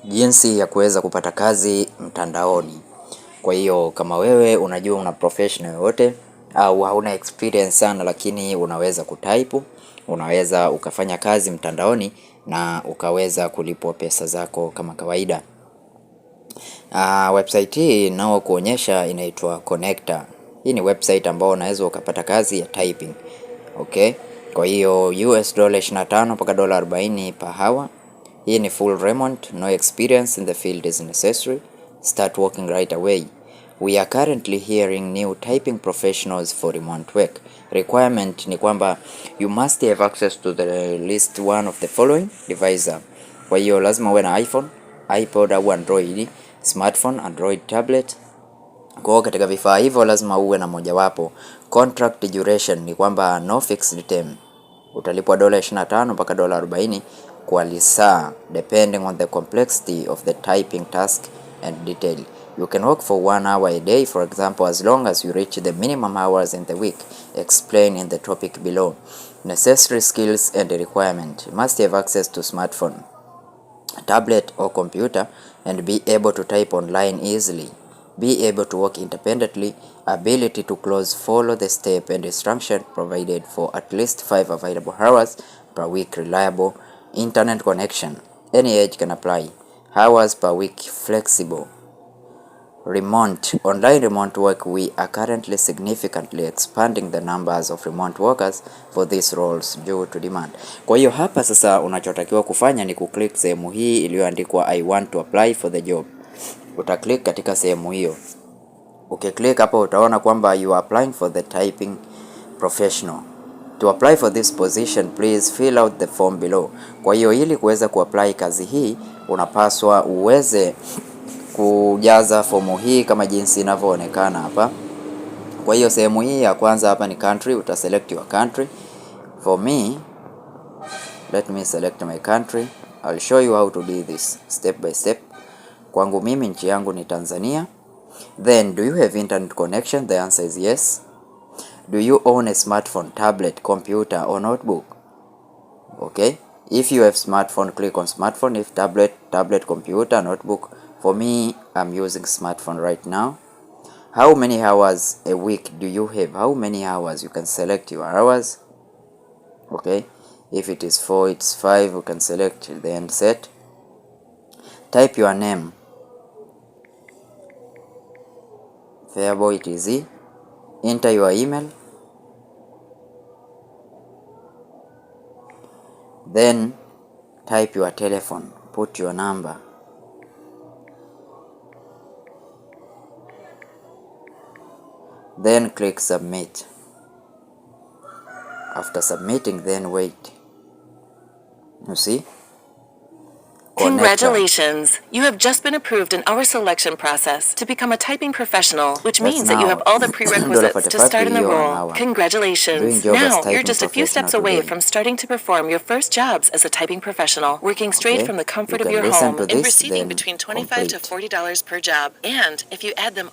Jinsi ya kuweza kupata kazi mtandaoni. Kwa hiyo kama wewe unajua una professional yoyote au hauna experience sana, lakini unaweza kutype, unaweza ukafanya kazi mtandaoni na ukaweza kulipwa pesa zako kama kawaida. Website hii nao kuonyesha inaitwa Connector. Hii ni website ambao unaweza ukapata kazi ya typing. Okay? Kwa hiyo US dola 25 mpaka dola 40 per hour. Hii ni full remote, no experience in the field is necessary. Start working right away. We are currently hearing new typing professionals for remote work. Requirement ni kwamba you must have access to the least one of the following device. Kwa hiyo lazima uwe na iPhone, iPod au Android, smartphone, Android tablet. Kwa hiyo katika vifaa hivyo lazima uwe na mojawapo. Contract duration ni kwamba no fixed term. Utalipwa dola 25 mpaka dola 40 kwa lisaa, depending on the complexity of the typing task and detail. You can work for 1 hour a day, for example, as long as you reach the minimum hours in the week. Explain in the topic below. Necessary skills and requirement. You must have access to smartphone, tablet or computer and be able to type online easily. Be able to work independently. Ability to follow the step and instruction provided for at least 5 available hours per week. Reliable internet connection. Any age can apply. Hours per week flexible. Remote. Online remote work. We are currently significantly expanding the numbers of remote workers for these roles due to demand. Kwa hiyo hapa sasa unachotakiwa kufanya ni kuclick sehemu hii iliyoandikwa I want to apply for the job. Utaklik katika sehemu hiyo. Ukiklik hapo utaona kwamba you are applying for the typing professional. To apply for this position, please fill out the form below. Kwa hiyo ili kuweza kuapply kazi hii unapaswa uweze kujaza fomu hii kama jinsi inavyoonekana hapa. Kwa hiyo sehemu hii ya kwanza hapa ni country, utaselect your country. For me, let me select my country. I'll show you how to do this step by step. Kwangu mimi nchi yangu ni Tanzania. Then, do you have internet connection? The answer is yes. Do you own a smartphone, tablet, computer or notebook? Okay. If you have smartphone, click on smartphone. If tablet, computer, notebook. For me, I'm using smartphone right now. How many hours a week do you have? How many hours? You can select your hours. Okay. If it is 4, it's 5. You can select the end set. Type your name. Variable it is E. Enter your email. Then type your telephone. Put your number. Then click submit. After submitting, then wait. You see? Congratulations! You have just been approved in our selection process to become a typing professional, which means that you have all the prerequisites to start in the role. Congratulations! Now, you're just a few steps away from starting to perform your first jobs as a typing professional, working straight from the comfort of your home and receiving between $25 to $40 per job. And if you add them